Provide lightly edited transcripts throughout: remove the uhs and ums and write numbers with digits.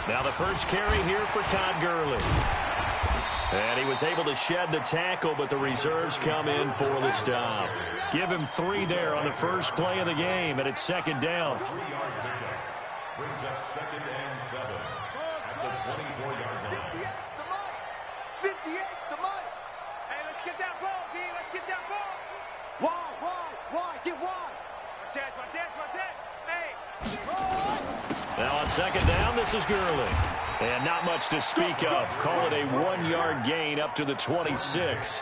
Now the first carry here for Todd Gurley. And he was able to shed the tackle, but the reserves come in for the stop. Give him 3 there on the first play of the game, and it's second down. Brings up 2nd and 7 at the 24-yard line. 58's the money. Hey, let's get that ball, D. Let's get that ball. Wide. Get wide. Watch that. Hey. Now on second down, this is Gurley. And not much to speak of. Call it a 1-yard gain up to the 26.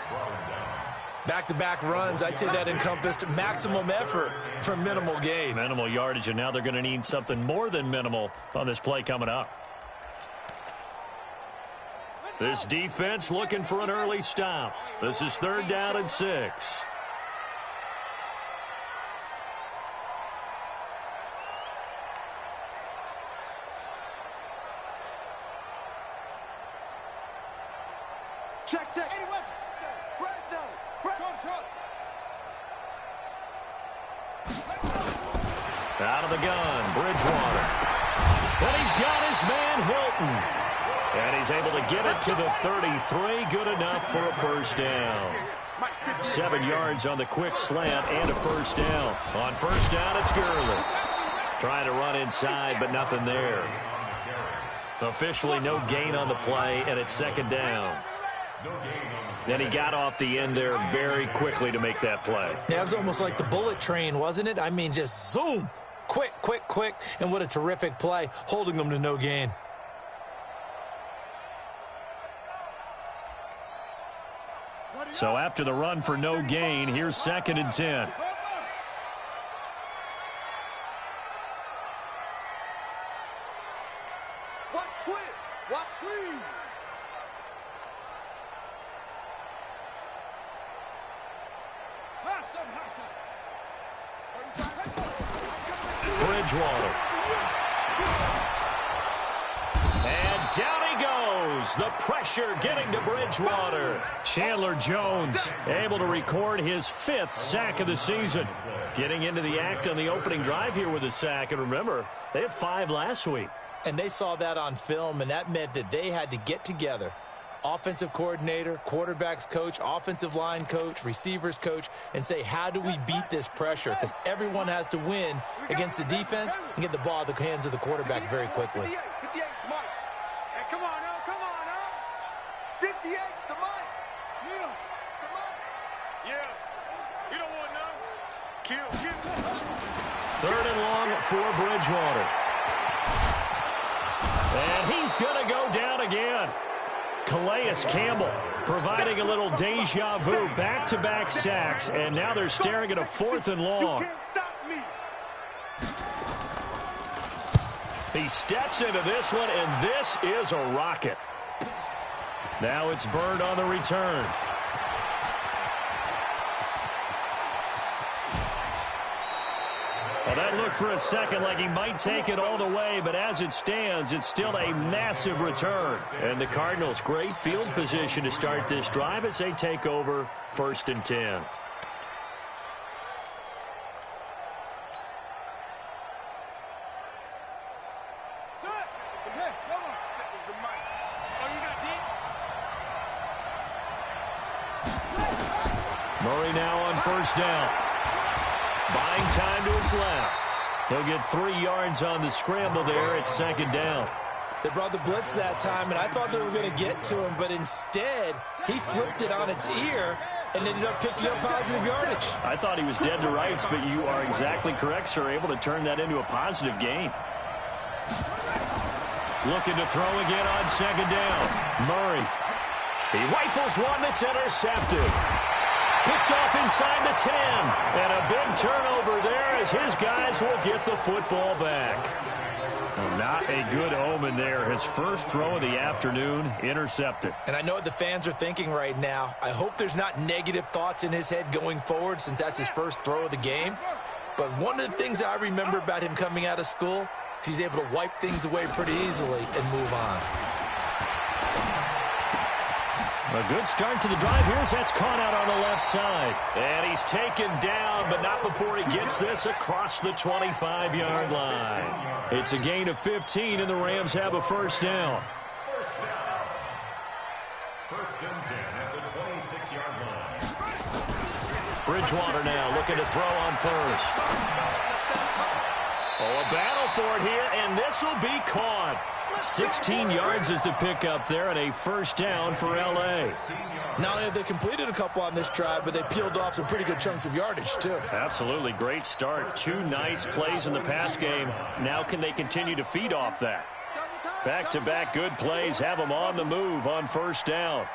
Back-to-back runs, I'd say that encompassed maximum effort for minimal gain. Minimal yardage, and now they're going to need something more than minimal on this play coming up. This defense looking for an early stop. This is 3rd down and 6. Check. Anyway. Out of the gun, Bridgewater. And he's got his man, Hilton. And he's able to get it to the 33. Good enough for a first down. 7 yards on the quick slant and a first down. On first down, it's Gurley. Trying to run inside, but nothing there. Officially no gain on the play, and it's second down. Then he got off the end there very quickly to make that play. Yeah, it was almost like the bullet train, wasn't it? I mean, just zoom. Quick. And what a terrific play, holding them to no gain. So after the run for no gain, here's 2nd and 10. Watch twist. Watch screen. Bridgewater. And down he goes. The pressure getting to Bridgewater. Chandler Jones able to record his 5th sack of the season. Getting into the act on the opening drive here with a sack. And remember, they had 5 last week. And they saw that on film, and that meant that they had to get together. Offensive coordinator, quarterbacks coach, offensive line coach, receivers coach, and say, how do we beat this pressure? Because everyone has to win against the defense and get the ball out of the hands of the quarterback very quickly. 58's Mike. Hey, come on now. 58's the Mike. Yeah, the Mike. Yeah. You don't want none. Kill. 3rd and long for Bridgewater. And he's going to go down again. Calais Campbell providing a little deja vu, back-to-back sacks, and now they're staring at a 4th and long. He steps into this one, and this is a rocket. Now it's Bird on the return. Well, that looked for a second like he might take it all the way, but as it stands, it's still a massive return. And the Cardinals, great field position to start this drive as they take over 1st and 10. Murray now on first down. Buying time to his left. He'll get 3 yards on the scramble there. It's second down. They brought the blitz that time, and I thought they were going to get to him, but instead, he flipped it on its ear and ended up picking up positive yardage. I thought he was dead to rights, but you are exactly correct, sir. Able to turn that into a positive gain. Looking to throw again on second down. Murray. He rifles one that's intercepted. Picked off inside the 10. And a big turnover there as his guys will get the football back. Well, not a good omen there. His first throw of the afternoon intercepted. And I know what the fans are thinking right now. I hope there's not negative thoughts in his head going forward since that's his first throw of the game. But one of the things I remember about him coming out of school is he's able to wipe things away pretty easily and move on. A good start to the drive. That's caught out on the left side. And he's taken down, but not before he gets this across the 25-yard line. It's a gain of 15, and the Rams have a first down. First and 10 at the 26-yard line. Bridgewater now looking to throw on first. Oh, a battle for it here, and this will be caught. 16 yards is the pickup there, and a first down for L.A. Not only have they completed a couple on this drive, but they peeled off some pretty good chunks of yardage, too. Absolutely great start. 2 nice plays in the pass game. Now can they continue to feed off that? Back-to-back good plays have them on the move on first down.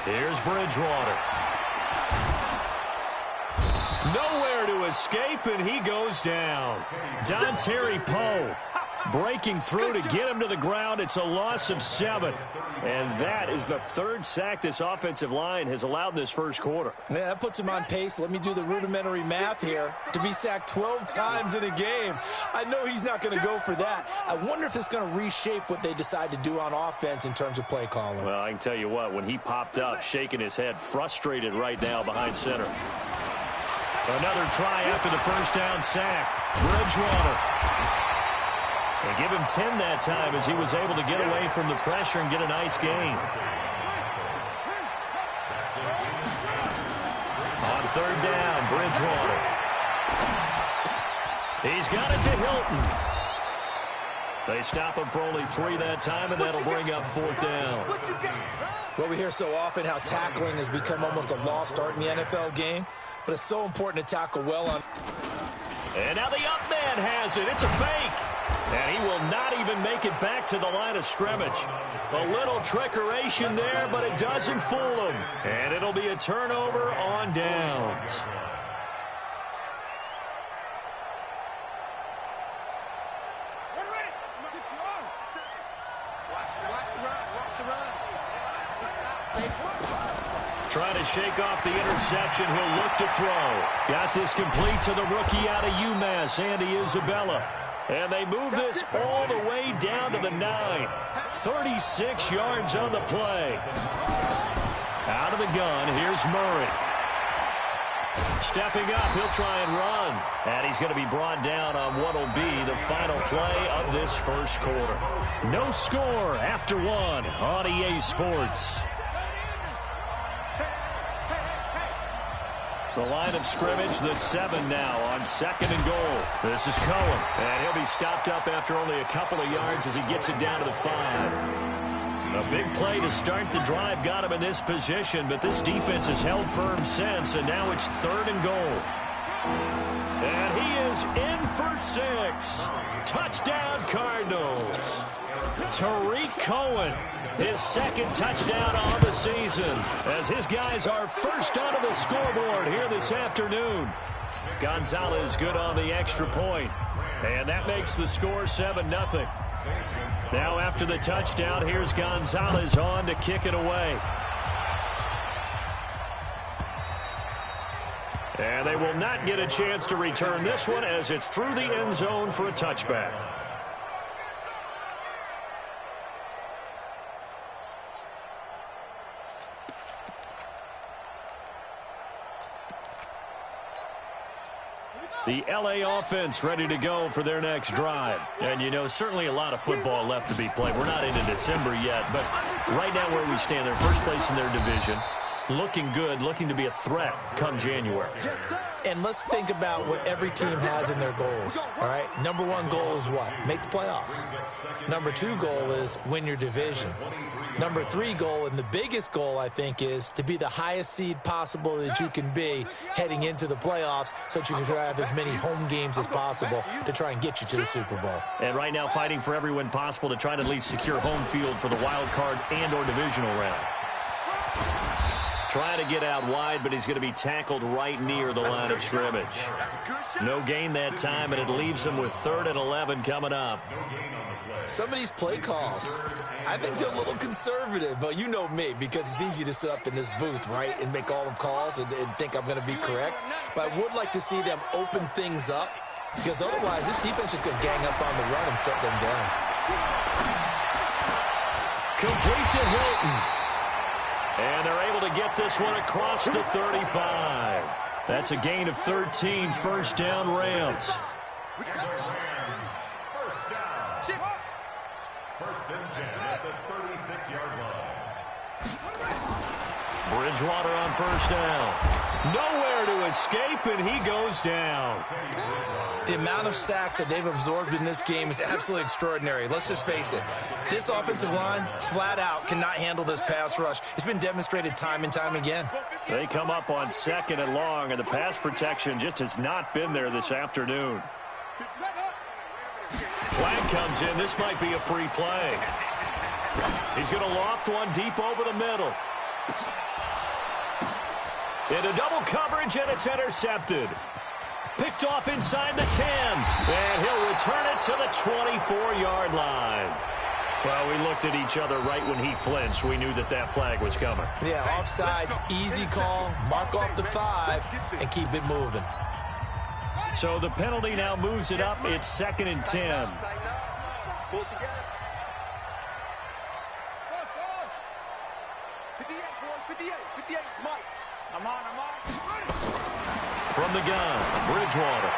Here's Bridgewater. Nowhere to escape, and he goes down. Dontari Poe breaking through to get him to the ground. It's a loss of 7. And that is the 3rd sack this offensive line has allowed this first quarter. Yeah, that puts him on pace. Let me do the rudimentary math here. To be sacked 12 times in a game. I know he's not going to go for that. I wonder if it's going to reshape what they decide to do on offense in terms of play calling. Well, I can tell you what, when he popped up, shaking his head, frustrated right now behind center. Another try after the first down sack. Bridgewater. They give him 10 that time as he was able to get away from the pressure and get a nice gain. On third down, Bridgewater. He's got it to Hilton. They stop him for only 3 that time, and that'll bring up 4th down. Well, we hear so often how tackling has become almost a lost art in the NFL game, but it's so important to tackle well on. And now the up man has it. It's a fake. And he will not even make it back to the line of scrimmage. A little trickeration there, but it doesn't fool him. And it'll be a turnover on downs. Trying to shake off the interception. He'll look to throw. Got this complete to the rookie out of UMass, Andy Isabella. And they move this all the way down to the 9. 36 yards on the play. Out of the gun, here's Murray. Stepping up, he'll try and run. And he's going to be brought down on what will be the final play of this first quarter. No score after 1 on EA Sports. The line of scrimmage, the 7 now on 2nd and goal. This is Cohen, and he'll be stopped up after only a couple of yards as he gets it down to the 5. A big play to start the drive got him in this position, but this defense has held firm since, and now it's 3rd and goal. And he is in for 6. Touchdown, Cardinals. Tariq Cohen, his 2nd touchdown on the season, as his guys are first onto the scoreboard here this afternoon. Gonzalez good on the extra point, and that makes the score 7-0. Now after the touchdown, here's Gonzalez on to kick it away. And they will not get a chance to return this one as it's through the end zone for a touchback. The L.A. offense ready to go for their next drive. And, you know, certainly a lot of football left to be played. We're not into December yet, but right now where we stand, they're first place in their division. Looking good, looking to be a threat come January. And let's think about what every team has in their goals, all right? Number 1 goal is what? Make the playoffs. Number 2 goal is win your division. Number 3 goal, and the biggest goal, I think, is to be the highest seed possible that you can be heading into the playoffs so that you can have as many home games as possible to try and get you to the Super Bowl. And right now fighting for every win possible to try to at least secure home field for the wild card and or divisional round. Trying to get out wide, but he's going to be tackled right near the line of scrimmage. No gain that time, and it leaves him with 3rd and 11 coming up. Some of these play calls, I think they're a little conservative, but you know me, because it's easy to sit up in this booth, right, and make all the calls and think I'm going to be correct. But I would like to see them open things up, because otherwise this defense is going to gang up on the run and shut them down. Complete to Hilton. And they're able to get this one across the 35. That's a gain of 13, first down Rams. First down. First and 10 at the 36-yard line. Bridgewater on first down. Nowhere to escape, and he goes down. The amount of sacks that they've absorbed in this game is absolutely extraordinary. Let's just face it. This offensive line, flat out, cannot handle this pass rush. It's been demonstrated time and time again. They come up on second and long, and the pass protection just has not been there this afternoon. Flag comes in. This might be a free play. He's going to loft one deep over the middle. Into double coverage, and it's intercepted. Picked off inside the 10. And he'll return it to the 24-yard line. Well, we looked at each other right when he flinched. We knew that that flag was coming. Yeah, offsides, easy call. Mark off the 5 and keep it moving. So the penalty now moves it up. It's second and 10. Pull together. 58, 58, Mike. I'm on. From the gun, Bridgewater.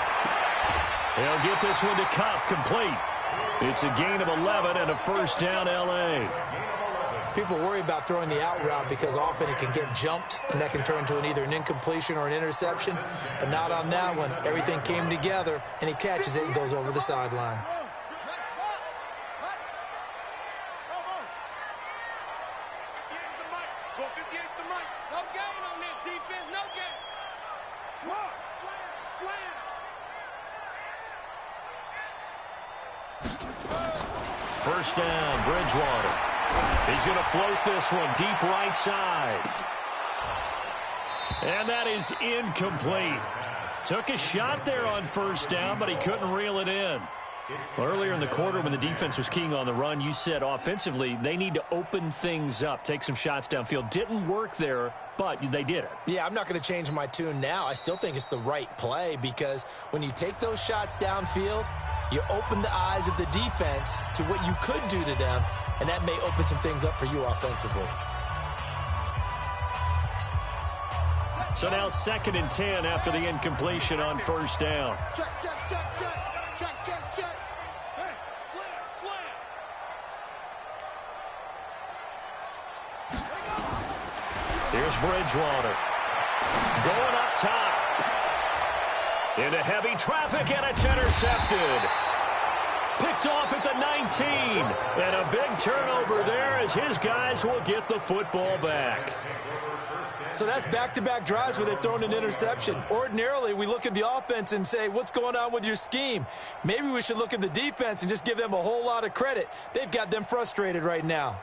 He'll get this one to Cup, complete. It's a gain of 11 and a first down, L.A. People worry about throwing the out route because often it can get jumped, and that can turn into either an incompletion or an interception. But not on that one. Everything came together, and he catches it and goes over the sideline. First down, Bridgewater. He's going to float this one deep right side. And that is incomplete. Took a shot there on first down, but he couldn't reel it in. Well, earlier in the quarter when the defense was keying on the run, you said offensively they need to open things up, take some shots downfield. Didn't work there, but they did it. Yeah, I'm not going to change my tune now. I still think it's the right play because when you take those shots downfield, you open the eyes of the defense to what you could do to them, and that may open some things up for you offensively. So now second and 10 after the incompletion on first down. Check. Hey, slam. Here's Bridgewater. Going up top. Into heavy traffic, and it's intercepted. Picked off at the 19. And a big turnover there as his guys will get the football back. So that's back-to-back drives where they've thrown an interception. Ordinarily, we look at the offense and say, what's going on with your scheme? Maybe we should look at the defense and just give them a whole lot of credit. They've got them frustrated right now.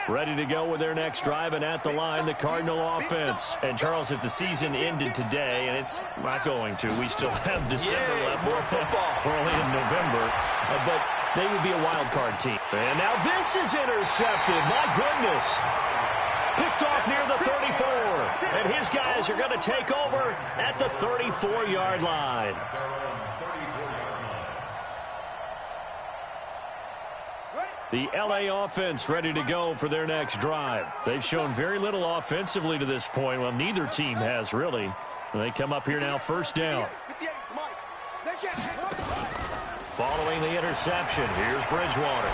Ready to go with their next drive, and at the line, the Cardinal offense. And, Charles, if the season ended today, and it's not going to, we still have December left. More football. Early in November. But they would be a wild card team. And now this is intercepted. My goodness. Picked off near the 34. And his guys are going to take over at the 34-yard line. The L.A. offense ready to go for their next drive. They've shown very little offensively to this point. Well, neither team has, really. They come up here now, first down. Following the interception, here's Bridgewater.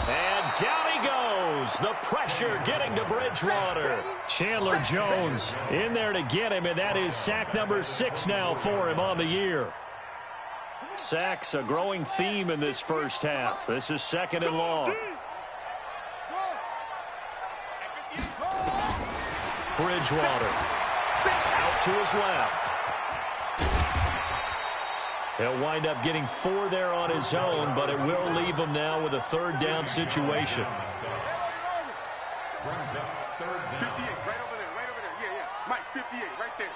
And down he goes. The pressure getting to Bridgewater. Chandler Jones in there to get him, and that is sack number 6 now for him on the year. Sacks, a growing theme in this first half. This is second and long. Bridgewater out to his left. He'll wind up getting 4 there on his own, but it will leave him now with a third down situation. 58, right over there. Yeah. Mike, 58, right there.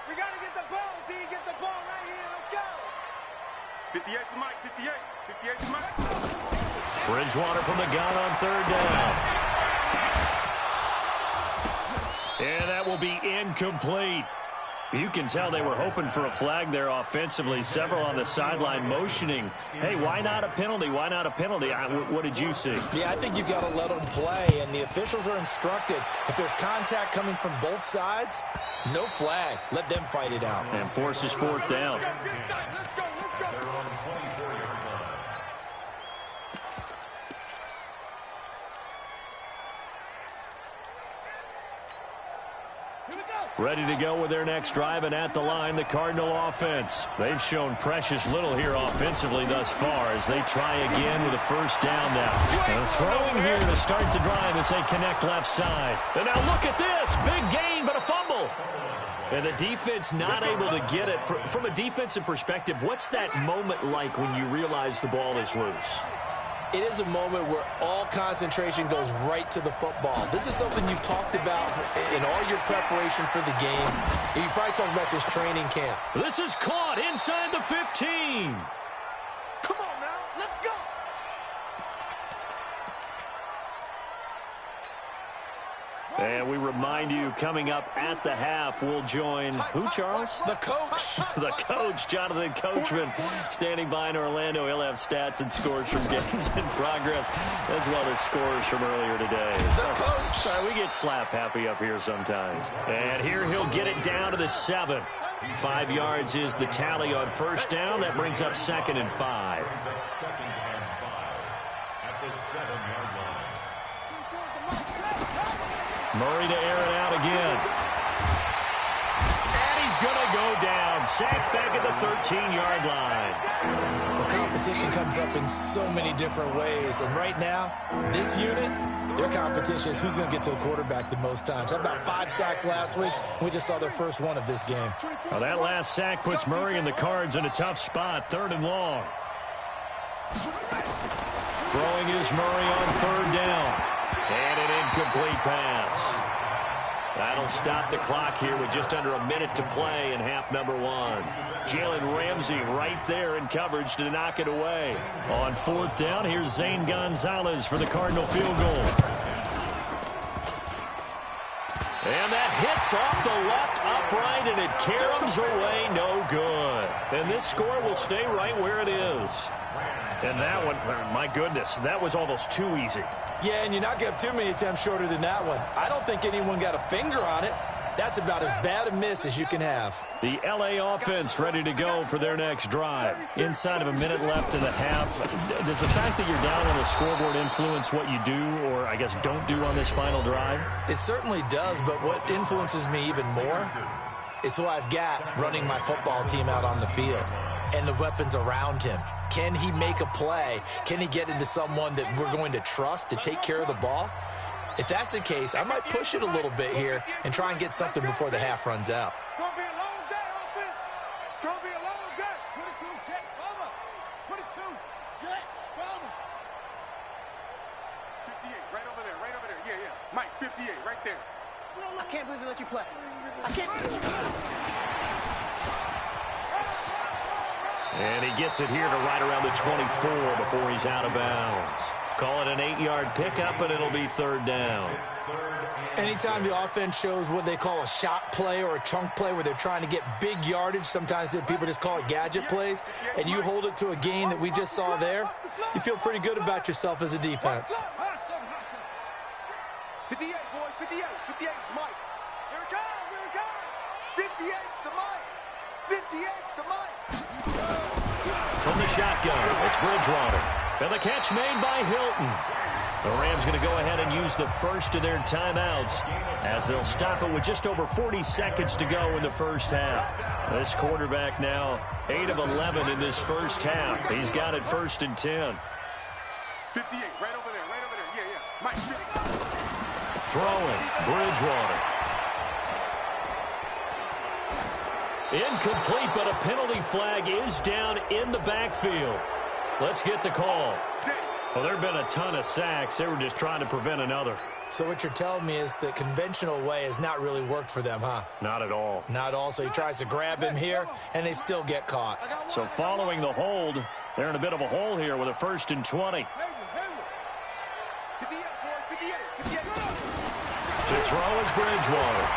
We got to get the ball, D. Get the ball right here. Let's go. 58 to Mike, 58. 58 to Mike. Bridgewater from the gun on third down. And that will be incomplete. You can tell they were hoping for a flag there offensively. Several on the sideline motioning, hey, why not a penalty? Why not a penalty? What did you see? Yeah, I think you've got to let them play, and the officials are instructed. If there's contact coming from both sides, no flag. Let them fight it out. And forces fourth down. Ready to go with their next drive, and at the line, the Cardinal offense. They've shown precious little here offensively thus far as they try again with a first down now. And throwing here to start the drive as they connect left side. And now look at this. Big gain, but a fumble. And the defense not able to get it. From a defensive perspective, what's that moment like when you realize the ball is loose? It is a moment where all concentration goes right to the football. This is something you've talked about in all your preparation for the game. And you probably talked about since training camp. This is caught inside the 15. Come on now, let's go. And we remind you, coming up at the half, we'll join who, Charles? The coach. The coach, Jonathan Coachman, standing by in Orlando. He'll have stats and scores from games in progress, as well as scores from earlier today. The coach. Sorry, we get slap happy up here sometimes. And here he'll get it down to the 7. 5 yards is the tally on first down. That brings up 2nd and 5. At the 7-yard line. Murray to air it out again. And he's going to go down. Sacked back at the 13-yard line. The competition comes up in so many different ways. And right now, this unit, their competition is who's going to get to the quarterback the most times. Had about 5 sacks last week. We just saw their first one of this game. Well, that last sack puts Murray and the Cards in a tough spot. 3rd and long. Throwing is Murray on 3rd down. And an incomplete pass. That'll stop the clock here with just under a minute to play in half number 1. Jalen Ramsey right there in coverage to knock it away. On 4th down, here's Zane Gonzalez for the Cardinal field goal. And that hits off the left upright, and it caroms away, no good. And this score will stay right where it is. And that one, my goodness, that was almost too easy. Yeah, and you're not going to have too many attempts shorter than that one. I don't think anyone got a finger on it. That's about as bad a miss as you can have. The LA offense ready to go for their next drive. Inside of a minute left in the half. Does the fact that you're down on the scoreboard influence what you do, or I guess don't do on this final drive? It certainly does, but what influences me even more is who I've got running my football team out on the field and the weapons around him. Can he make a play? Can he get into someone that we're going to trust to take care of the ball? If that's the case, I might push it a little bit here and try and get something before the half runs out. It's going to be a long day, offense. It's going to be a long day. 22, jet, bomber. 22, jet, bomber. 58, right over there, right over there. Yeah, yeah. Mike, 58, right there. I can't believe they let you play. I can't believe you. And he gets it here to right around the 24 before he's out of bounds. Call it an 8-yard pickup, and it'll be 3rd down. Anytime the offense shows what they call a shot play or a chunk play where they're trying to get big yardage, sometimes people just call it gadget plays, and you hold it to a gain that we just saw there, you feel pretty good about yourself as a defense. 58, boys, 58. 58 is Mike. Here it comes, here it comes. 58's the Mike. 58's the Mike. From the shotgun, it's Bridgewater. And the catch made by Hilton. The Rams going to go ahead and use the first of their timeouts as they'll stop it with just over 40 seconds to go in the first half. This quarterback now 8 of 11 in this first half. He's got it 1st and 10. 58, right over there, right over there. Yeah, yeah. Mike, 50. Throwing, Bridgewater. Incomplete, but a penalty flag is down in the backfield. Let's get the call. Well, there have been a ton of sacks. They were just trying to prevent another. So what you're telling me is the conventional way has not really worked for them, huh? Not at all. Not at all. So he tries to grab him here, and they still get caught. So following the hold, they're in a bit of a hole here with a 1st and 20. 58, boys, 58. To throw is Bridgewater.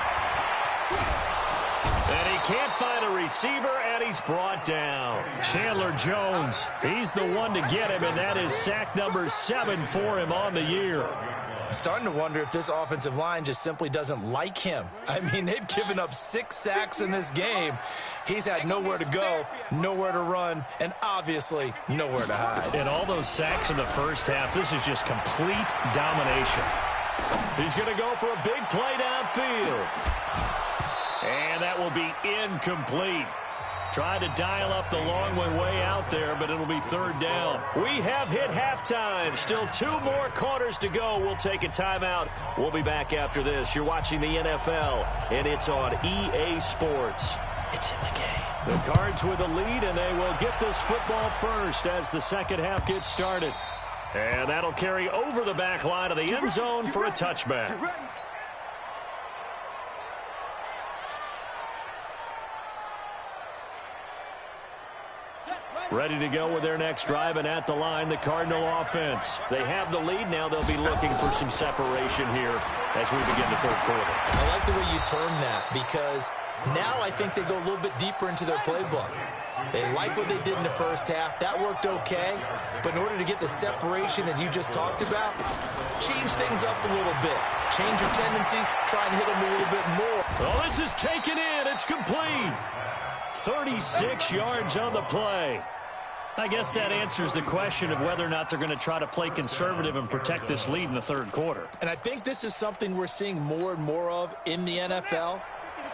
And he can't find a receiver, and he's brought down. Chandler Jones, he's the one to get him, and that is sack number 7 for him on the year. I'm starting to wonder if this offensive line just simply doesn't like him. I mean, they've given up 6 sacks in this game. He's had nowhere to go, nowhere to run, and obviously nowhere to hide. And all those sacks in the first half, this is just complete domination. He's going to go for a big play downfield. And that will be incomplete. Tried to dial up the long way out there, but it'll be 3rd down. We have hit halftime. Still 2 more quarters to go. We'll take a timeout. We'll be back after this. You're watching the NFL, and it's on EA Sports. It's in the game. The Cards with a lead, and they will get this football first as the second half gets started. And that'll carry over the back line of the end zone for a touchback. Ready to go with their next drive, and at the line, the Cardinal offense. They have the lead. Now they'll be looking for some separation here as we begin the 3rd quarter. I like the way you term that, because now I think they go a little bit deeper into their playbook. They like what they did in the first half. That worked okay. But in order to get the separation that you just talked about, change things up a little bit. Change your tendencies. Try and hit them a little bit more. Oh, this is taken in. It's complete. 36 yards on the play. I guess that answers the question of whether or not they're going to try to play conservative and protect this lead in the 3rd quarter. And I think this is something we're seeing more and more of in the NFL.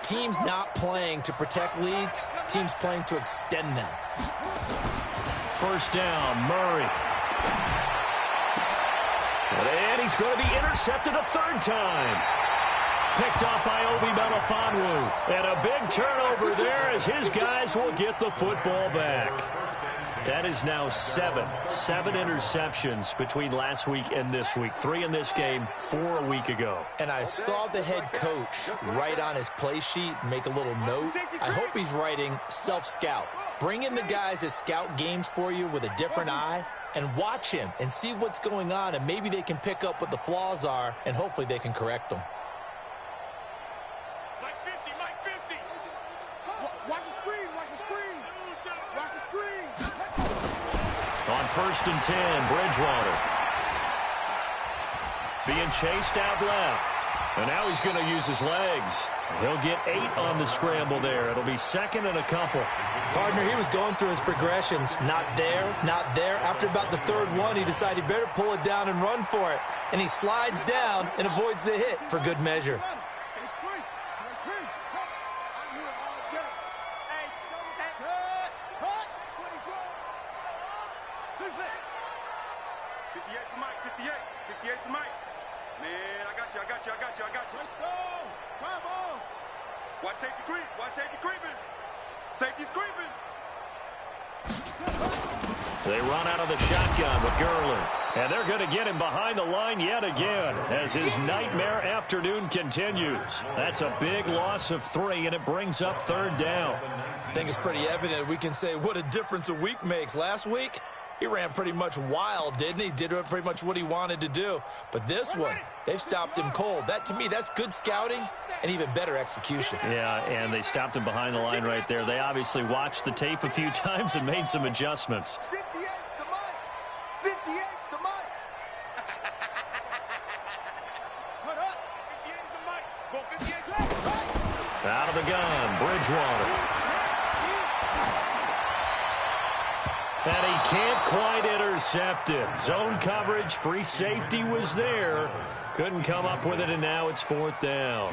Teams not playing to protect leads, teams playing to extend them. 1st down, Murray. And he's going to be intercepted a 3rd time. Picked off by Obi Melifonwu. And a big turnover there as his guys will get the football back. That is now 7 interceptions between last week and this week. 3 in this game, 4 a week ago. And I saw the head coach write on his play sheet, make a little note. I hope he's writing self-scout. Bring in the guys that scout games for you with a different eye and watch him and see what's going on, and maybe they can pick up what the flaws are, and hopefully they can correct them. On 1st and 10, Bridgewater. Being chased out left. And now he's going to use his legs. He'll get 8 on the scramble there. It'll be 2nd and a couple. Partner, he was going through his progressions. Not there, not there. After about the 3rd one, he decided he better pull it down and run for it. And he slides down and avoids the hit for good measure. Watch safety creep. Watch safety creeping. Safety's creeping. They run out of the shotgun with Gurley. And they're going to get him behind the line yet again as his nightmare afternoon continues. That's a big loss of 3, and it brings up 3rd down. I think it's pretty evident we can say what a difference a week makes. Last week, he ran pretty much wild, didn't he? Did pretty much what he wanted to do. But this one, they've stopped him cold. That, to me, that's good scouting and even better execution. Yeah, and they stopped him behind the line right there. They obviously watched the tape a few times and made some adjustments. 58's the Mike. 58's the Mike. Put up. 58's the Mike. Go 58's right. Out of the gun, Bridgewater. And he can't quite intercept it. Zone coverage, free safety was there. Couldn't come up with it, and now it's 4th down.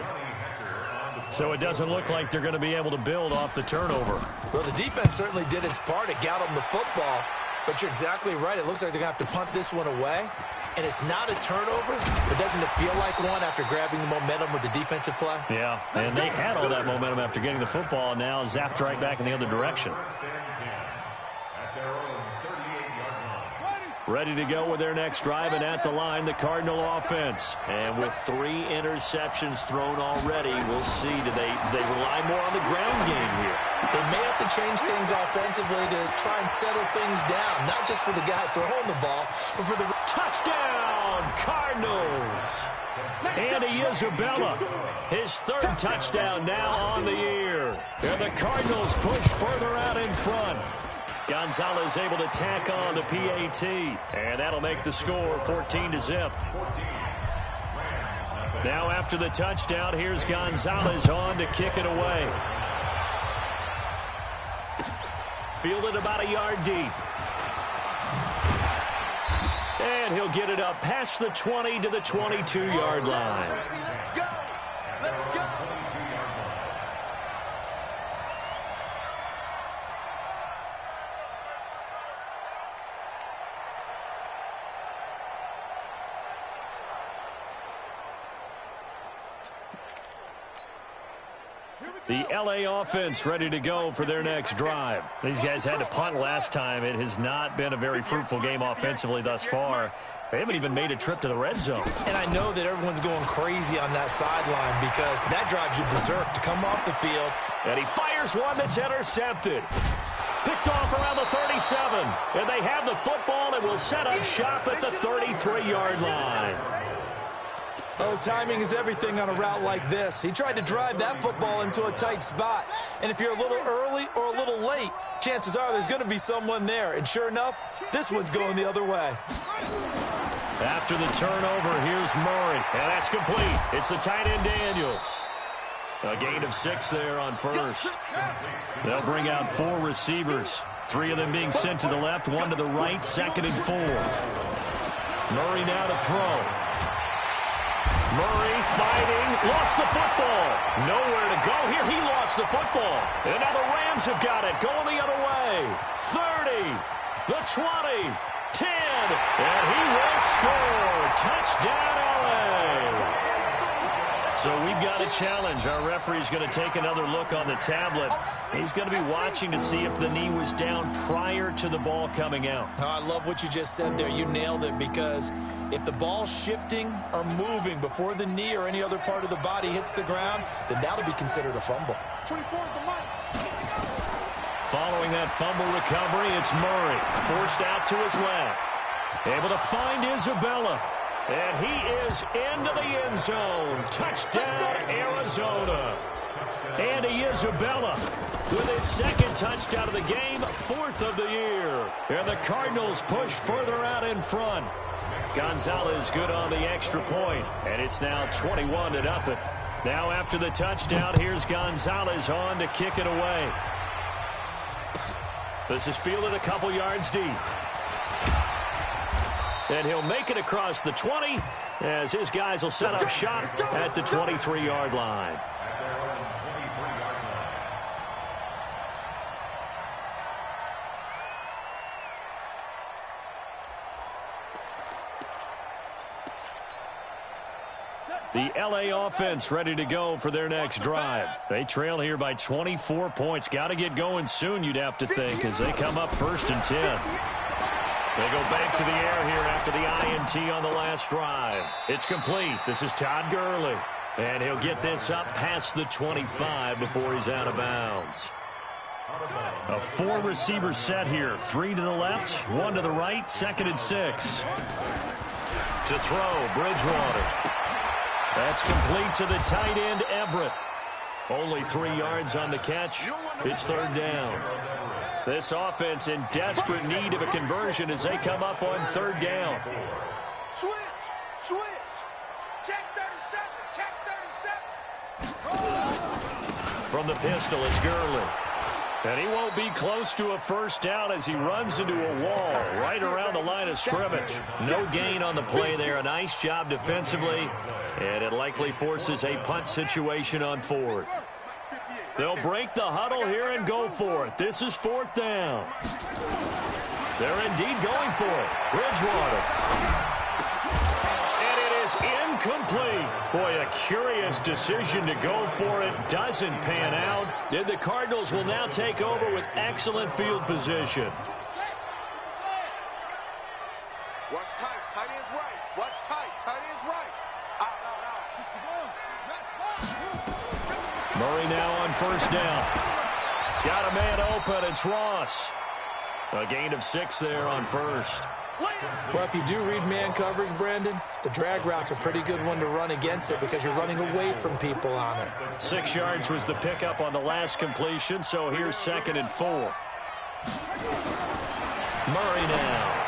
So it doesn't look like they're going to be able to build off the turnover. Well, the defense certainly did its part. It got them the football. But you're exactly right. It looks like they're going to have to punt this one away. And it's not a turnover, but doesn't it feel like one after grabbing the momentum with the defensive play? Yeah, and they had all that momentum after getting the football, and now zapped right back in the other direction. Ready to go with their next drive, and at the line, the Cardinal offense. And with 3 interceptions thrown already, we'll see. Do they rely more on the ground game here? They may have to change things offensively to try and settle things down, not just for the guy throwing the ball, but for the touchdown, Cardinals. Andy Isabella, his 3rd touchdown now on the year. And the Cardinals push further out in front. Gonzalez able to tack on the PAT. And that'll make the score 14-0. Now after the touchdown, here's Gonzalez on to kick it away. Fielded about a yard deep. And he'll get it up past the 20 to the 22-yard line. Let's go. The LA offense ready to go for their next drive. These guys had to punt last time. It has not been a very fruitful game offensively thus far. They haven't even made a trip to the red zone. And I know that everyone's going crazy on that sideline because that drives you berserk to come off the field. And he fires one that's intercepted. Picked off around the 37. And they have the football and will set up shop at the 33-yard line. Oh, timing is everything on a route like this. He tried to drive that football into a tight spot. And if you're a little early or a little late, chances are there's going to be someone there. And sure enough, this one's going the other way. After the turnover, here's Murray. And that's complete. It's the tight end Daniels. A gain of 6 there on first. They'll bring out 4 receivers. 3 of them being sent to the left, 1 to the right, 2nd and 4. Murray now to throw. Murray fighting, lost the football. Nowhere to go here. He lost the football. And now the Rams have got it, going the other way. 30, the 20, 10, and he will score. Touchdown, LA. So we've got a challenge. Our referee's going to take another look on the tablet. He's going to be watching to see if the knee was down prior to the ball coming out. Oh, I love what you just said there. You nailed it, because if the ball's shifting or moving before the knee or any other part of the body hits the ground, then that'll be considered a fumble. 24 is the mark. Following that fumble recovery, it's Murray. Forced out to his left. Able to find Isabella. And he is into the end zone. Touchdown, Arizona. Andy Isabella with his 2nd touchdown of the game, 4th of the year. And the Cardinals push further out in front. Gonzalez good on the extra point, and it's now 21-0. Now after the touchdown, here's Gonzalez on to kick it away. This is fielded a couple yards deep. And he'll make it across the 20 as his guys will set up shop at the 23-yard line. The LA offense ready to go for their next drive. They trail here by 24 points. Got to get going soon, you'd have to think, as they come up 1st and 10. They go back to the air here after the INT on the last drive. It's complete. This is Todd Gurley. And he'll get this up past the 25 before he's out of bounds. A 4-receiver set here. 3 to the left, 1 to the right, 2nd and 6. To throw, Bridgewater. That's complete to the tight end, Everett. Only 3 yards on the catch. It's 3rd down. This offense in desperate need of a conversion as they come up on 3rd down. Switch. Check 37. From the pistol, it's Gurley. And he won't be close to a 1st down as he runs into a wall right around the line of scrimmage. No gain on the play there. A nice job defensively. And it likely forces a punt situation on 4th. They'll break the huddle here and go for it. This is 4th down. They're indeed going for it. Bridgewater. And it is incomplete. Boy, a curious decision to go for it. Doesn't pan out. And the Cardinals will now take over with excellent field position. Watch tight. Tight end's right. Watch tight. Tight end's right. Murray now on 1st down. Got a man open. It's Ross. A gain of 6 there on 1st. Well, if you do read man coverage, Brandon, the drag route's a pretty good one to run against it because you're running away from people on it. 6 yards was the pickup on the last completion, so here's 2nd and 4. Murray now.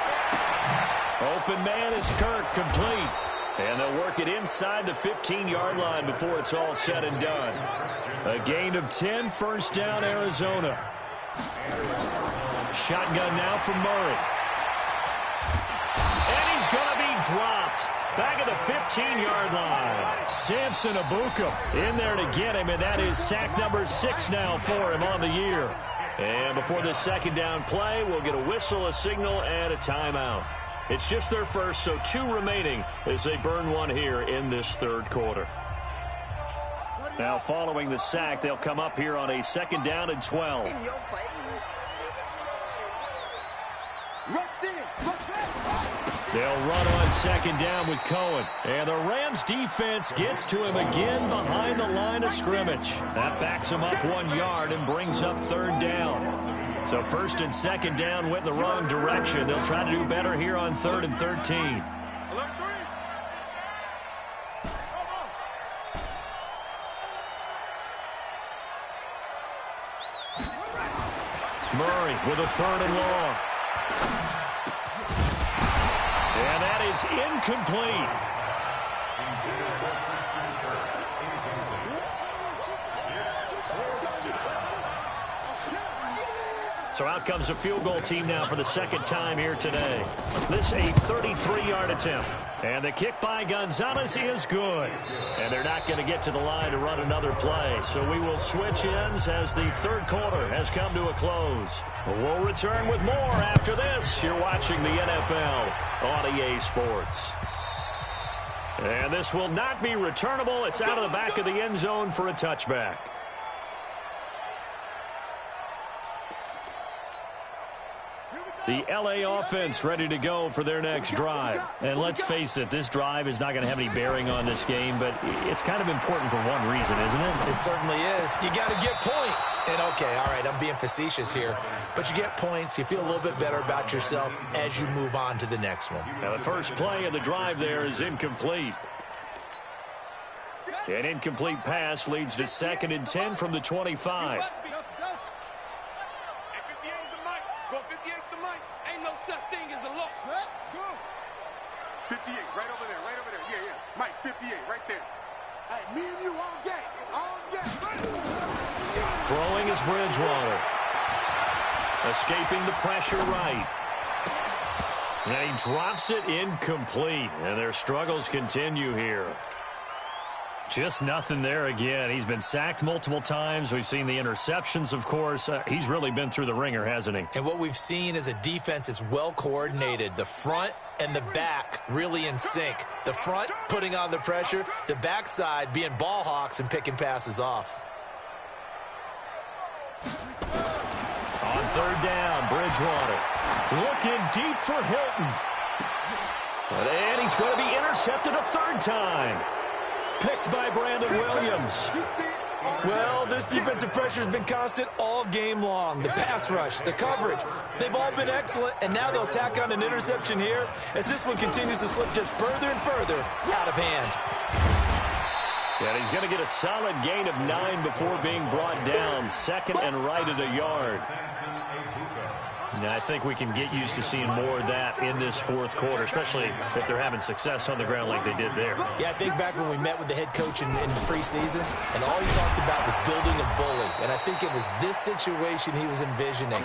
Open man is Kirk, complete. And they'll work it inside the 15-yard line before it's all said and done. A gain of 10, first down, Arizona. Shotgun now from Murray. And he's going to be dropped. Back at the 15-yard line. Samson Abukum in there to get him, and that is sack number 6 now for him on the year. And before this second down play, we'll get a whistle, a signal, and a timeout. It's just their first, so 2 remaining as they burn one here in this third quarter. Now, following the sack, they'll come up here on a 2nd down and 12. In your face. They'll run on 2nd down with Cohen. And the Rams defense gets to him again behind the line of scrimmage. That backs him up 1 yard and brings up 3rd down. So 1st and 2nd down went in the wrong direction. They'll try to do better here on 3rd and 13. Murray with a 3rd and long. And that is incomplete. So out comes a field goal team now for the 2nd time here today. This a 33-yard attempt. And the kick by Gonzalez is good. And they're not going to get to the line to run another play. So we will switch ends as the third quarter has come to a close. We'll return with more after this. You're watching the NFL on EA Sports. And this will not be returnable. It's out of the back of the end zone for a touchback. The L.A. offense ready to go for their next drive. And let's face it, this drive is not going to have any bearing on this game, but it's kind of important for one reason, isn't it? It certainly is. You got to get points. And, okay, all right, I'm being facetious here. But you get points, you feel a little bit better about yourself as you move on to the next one. Now, the first play of the drive there is incomplete. An incomplete pass leads to 2nd and 10 from the 25. Go 58's the mic. Ain't no such thing as a loss. Go. 58, right over there, right over there. Yeah, yeah. Mike, 58, right there. Hey, me and you all day. All day. Throwing is Bridgewater. Escaping the pressure right. And he drops it incomplete. And their struggles continue here. Just nothing there again. He's been sacked multiple times. We've seen the interceptions, of course. He's really been through the ringer, hasn't he? And what we've seen is a defense that's well coordinated. The front and the back really in sync. The front putting on the pressure. The backside being ball hawks and picking passes off. On 3rd down, Bridgewater. Looking deep for Hilton. And he's going to be intercepted a 3rd time. Picked by Brandon Williams. Well, this defensive pressure has been constant all game long. The pass rush, the coverage, they've all been excellent, and now they'll tack on an interception here as this one continues to slip just further and further out of hand. And he's going to get a solid gain of 9 before being brought down. 2nd and right at a yard. And I think we can get used to seeing more of that in this 4th quarter, especially if they're having success on the ground like they did there. Yeah, I think back when we met with the head coach in preseason, and all he talked about was building a bully. And I think it was this situation he was envisioning.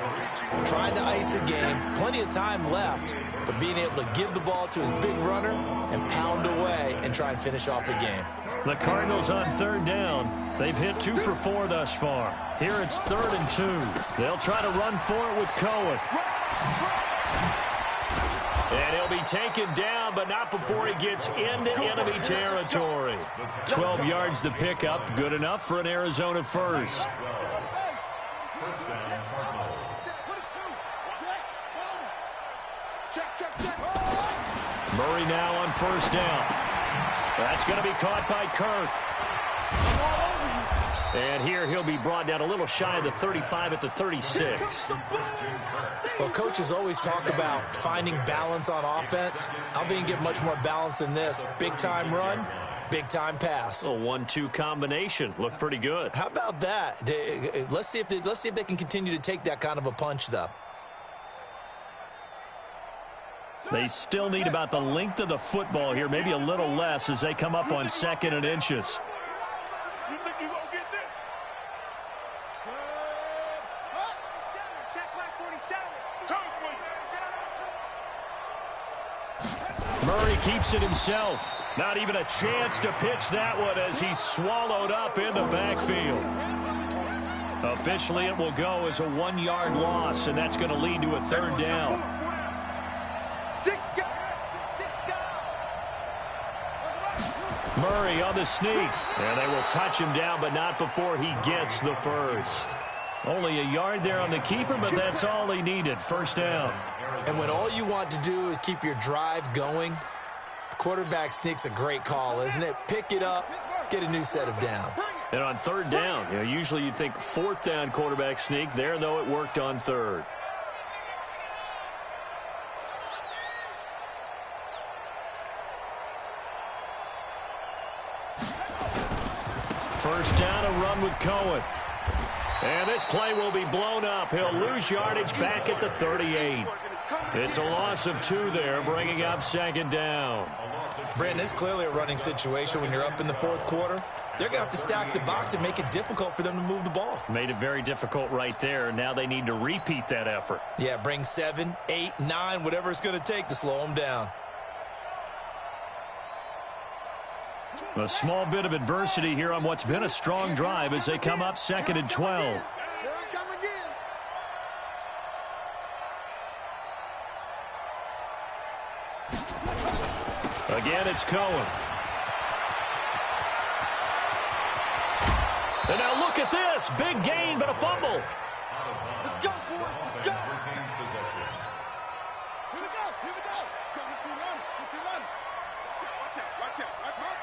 Trying to ice a game, plenty of time left, but being able to give the ball to his big runner and pound away and try and finish off a game. The Cardinals on 3rd down. They've hit 2 for 4 thus far. Here it's 3rd and 2. They'll try to run for it with Cohen. And he'll be taken down, but not before he gets into enemy territory. 12 yards the pickup. Good enough for an Arizona first. Murray now on 1st down. That's going to be caught by Kirk. And here he'll be brought down a little shy of the 35 at the 36. Well, coaches always talk about finding balance on offense. I don't think you get much more balance than this. Big-time run, big-time pass. A 1-2 combination. Looked pretty good. How about that? Let's see if they can continue to take that kind of a punch, though. They still need about the length of the football here, maybe a little less as they come up on 2nd and inches. Murray keeps it himself. Not even a chance to pitch that one as he's swallowed up in the backfield. Officially, it will go as a 1-yard loss, and that's going to lead to a 3rd down. Murray on the sneak, and they will touch him down, but not before he gets the first. Only a yard there on the keeper, but that's all he needed. 1st down. And when all you want to do is keep your drive going, the quarterback sneak's a great call, isn't it? Pick it up, get a new set of downs. And on 3rd down, usually you think 4th down quarterback sneak. There, though, it worked on 3rd. First down, a run with Cohen. And this play will be blown up. He'll lose yardage back at the 38. It's a loss of 2 there, bringing up 2nd down. Brandon, it's clearly a running situation when you're up in the 4th quarter. They're going to have to stack the box and make it difficult for them to move the ball. Made it very difficult right there. Now they need to repeat that effort. Yeah, bring 7, 8, 9, whatever it's going to take to slow them down. A small bit of adversity here on what's been a strong drive as they come up 2nd and 12. Again, it's Cohen. And now look at this. Big gain, but a fumble. Let's go, boy. Let's go. Here we go. Here we go. Go, get your money. Get your money. Watch out. Watch out. Watch out.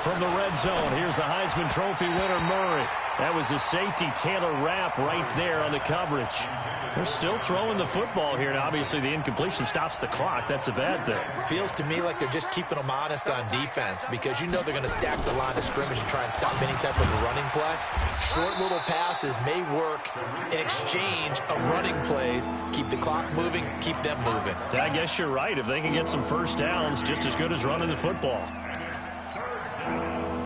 From the red zone, here's the Heisman Trophy winner, Murray. That was a safety Taylor Rapp right there on the coverage. They're still throwing the football here, and obviously the incompletion stops the clock. That's a bad thing. Feels to me like they're just keeping them honest on defense because you know they're going to stack the line of scrimmage and try and stop any type of a running play. Short little passes may work in exchange of running plays. Keep the clock moving, keep them moving. I guess you're right. If they can get some first downs, just as good as running the football.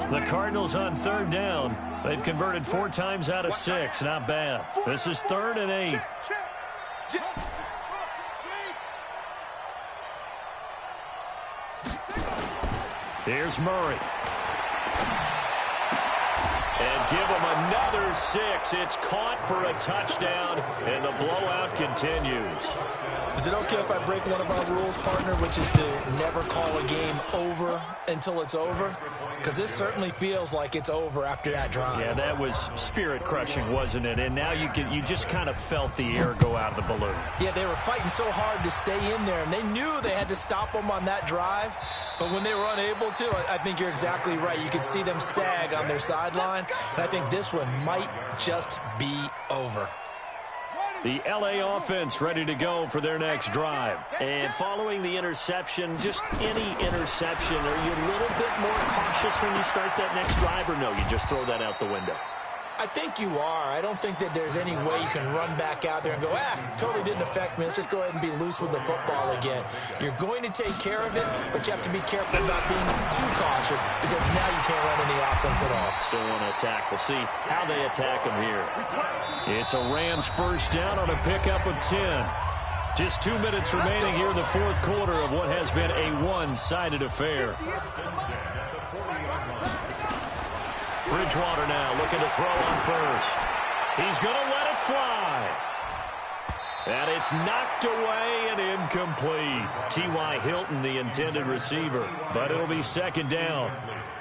The Cardinals on 3rd down. They've converted 4 times out of 6. Not bad. This is 3rd and 8. Here's Murray. And give him another 6. It's caught for a touchdown, and the blowout continues. Is it okay if I break one of our rules, partner, which is to never call a game over until it's over? Because this certainly feels like it's over after that drive. Yeah, that was spirit-crushing, wasn't it? And now you just kind of felt the air go out of the balloon. Yeah, they were fighting so hard to stay in there, and they knew they had to stop them on that drive. But when they were unable to, I think you're exactly right. You could see them sag on their sideline, and I think this one might just be over. The L.A. offense ready to go for their next drive. And following the interception, just any interception, are you a little bit more cautious when you start that next drive, or no, you just throw that out the window? I think you are. I don't think that there's any way you can run back out there and go, totally didn't affect me. Let's just go ahead and be loose with the football again. You're going to take care of it, but you have to be careful about being too cautious because now you can't run any offense at all. Still want to attack. We'll see how they attack them here. It's a Rams first down on a pickup of 10. Just 2 minutes remaining here in the 4th quarter of what has been a one-sided affair. Bridgewater now looking to throw on first. He's going to let it fly. And it's knocked away and incomplete. T.Y. Hilton, the intended receiver. But it'll be 2nd down.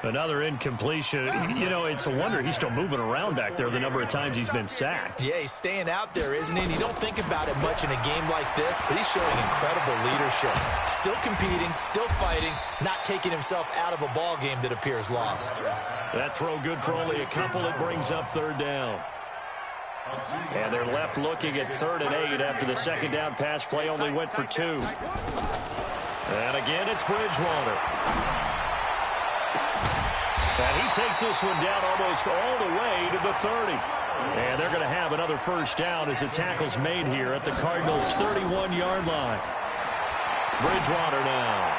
Another incompletion. You know, it's a wonder he's still moving around back there the number of times he's been sacked. Yeah, he's staying out there, isn't he? And you don't think about it much in a game like this, but he's showing incredible leadership. Still competing, still fighting, not taking himself out of a ball game that appears lost. That throw good for only a couple. It brings up third down. And they're left looking at 3rd and 8 after the second down pass play only went for 2. And again, it's Bridgewater. And he takes this one down almost all the way to the 30. And they're going to have another first down as the tackle's made here at the Cardinals' 31-yard line. Bridgewater now.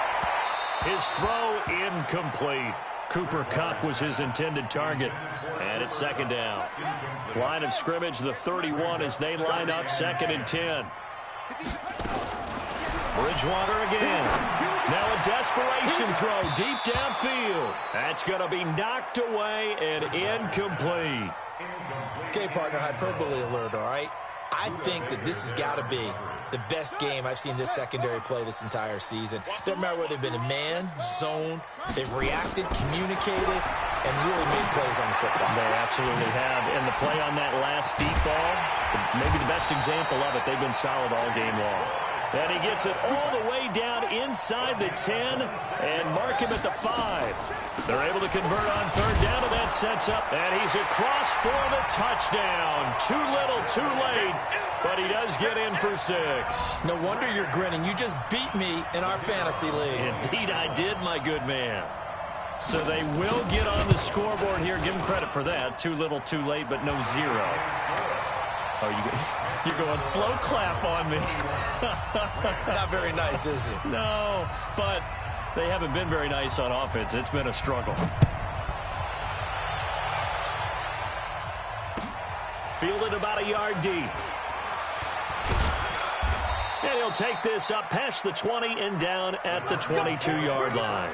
His throw incomplete. Cooper Kupp was his intended target. And it's second down. Line of scrimmage, the 31 as they line up 2nd and 10. Bridgewater again. Now a desperation throw deep downfield. That's going to be knocked away and incomplete. Okay, partner, hyperbole alert, all right? I think that this has got to be the best game I've seen this secondary play this entire season. Doesn't matter whether they've been in man, zone, they've reacted, communicated, and really made plays on the football. They absolutely have. And the play on that last deep ball, maybe the best example of it, they've been solid all game long. And he gets it all the way down inside the 10 and mark him at the 5. They're able to convert on 3rd down, and that sets up. And he's across for the touchdown. Too little, too late, but he does get in for 6. No wonder you're grinning. You just beat me in our fantasy league. Indeed I did, my good man. So they will get on the scoreboard here. Give him credit for that. Too little, too late, but no 0. Oh, you're going slow clap on me. Not very nice, is it? No, but they haven't been very nice on offense. It's been a struggle. Fielded about a yard deep. And he'll take this up past the 20 and down at the 22-yard line.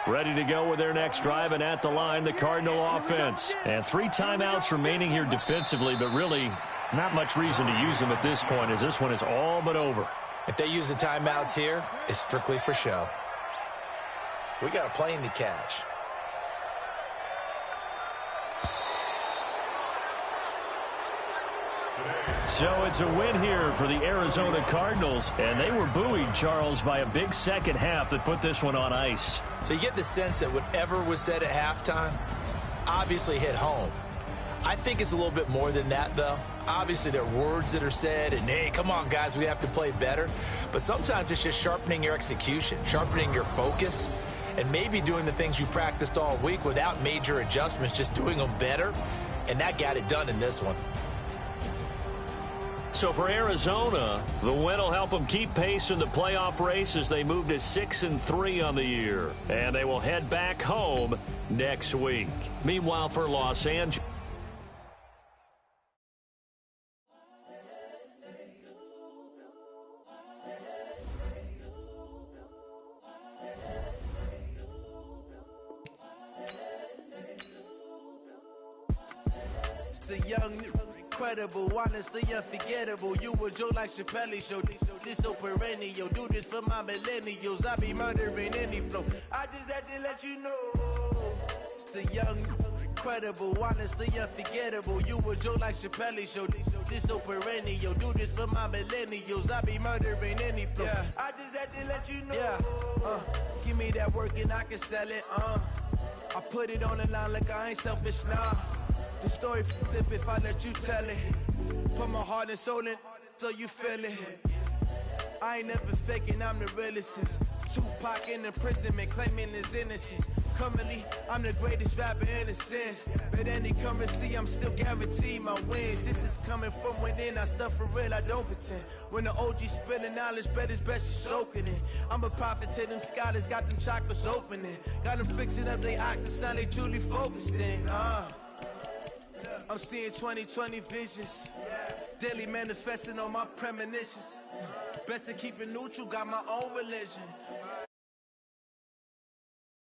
Ready to go with their next drive, and at the line, the Cardinal offense. And 3 timeouts remaining here defensively, but really not much reason to use them at this point, as this one is all but over. If they use the timeouts here, it's strictly for show. We got a plane to catch. So it's a win here for the Arizona Cardinals, and they were buoyed, Charles, by a big second half that put this one on ice. So you get the sense that whatever was said at halftime obviously hit home. I think it's a little bit more than that, though. Obviously, there are words that are said, and, hey, come on, guys, we have to play better. But sometimes it's just sharpening your execution, sharpening your focus, and maybe doing the things you practiced all week without major adjustments, just doing them better. And that got it done in this one. So for Arizona, the win will help them keep pace in the playoff race as they move to 6-3 on the year. And they will head back home next week. Meanwhile, for Los Angeles. It's the young, incredible, honestly unforgettable. You a Joe like Chappelle show. This so perennial. Do this for my millennials. I be murdering any flow. I just had to let you know. It's the young, incredible, honestly unforgettable. You a Joe like Chappelle show. This so perennial. Do this for my millennials. I be murdering any flow. Yeah. I just had to let you know. Yeah. Give me that work and I can sell it. I put it on the line like I ain't selfish, nah. The story flip if I let you tell it. Put my heart and soul in so you feel it. I ain't never faking, I'm the realest since Tupac in imprisonment, claiming his innocence. Currently, I'm the greatest rapper in a sense. But any currency, I'm still guaranteed my wins. This is coming from within, I stuff for real, I don't pretend. When the OG spilling knowledge, bet it's best you soak it in. I'm a prophet to them scholars, got them chakras opening. Got them fixing up they octaves, now they truly focused in. I'm seeing 2020 visions. Daily manifesting on my premonitions. Best to keep it neutral, got my own religion.